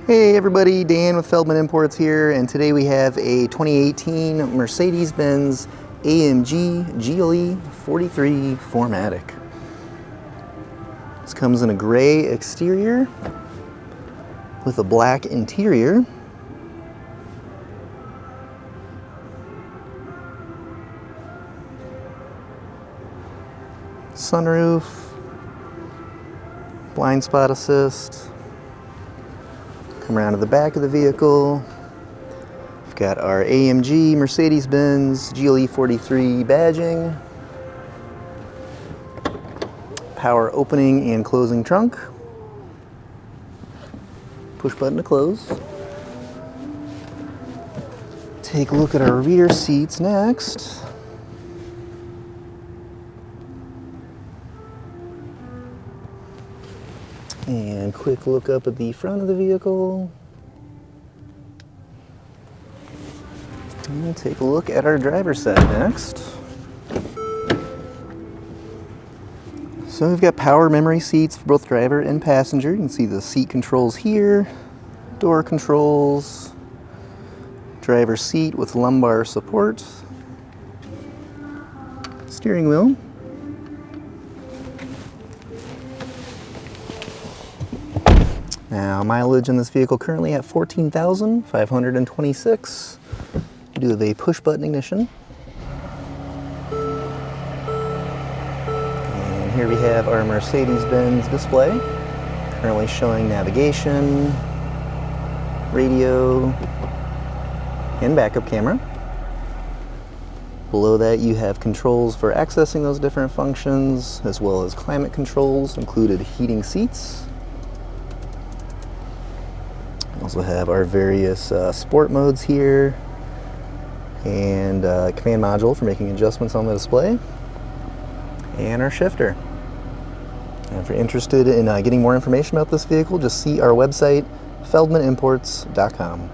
Hey everybody, Dan with Feldmann Imports here, and today we have a 2018 Mercedes-Benz AMG GLE 43 4MATIC. This comes in a gray exterior with a black interior. Sunroof, blind spot assist. Come around to the back of the vehicle. We've got our AMG Mercedes-Benz GLE 43 badging. Power opening and closing trunk. Push button to close. Take a look at our rear seats next. And quick look up at the front of the vehicle. And we'll take a look at our driver's side next. So we've got power memory seats for both driver and passenger. You can see the seat controls here, door controls, driver seat with lumbar support, steering wheel. Now, mileage in this vehicle currently at 14,526. We do have a push button ignition. And here we have our Mercedes-Benz display, currently showing navigation, radio, and backup camera. Below that you have controls for accessing those different functions, as well as climate controls, included heating seats. Also have our various sport modes here, and command module for making adjustments on the display, and our shifter. And if you're interested in getting more information about this vehicle, just see our website, feldmannimports.com.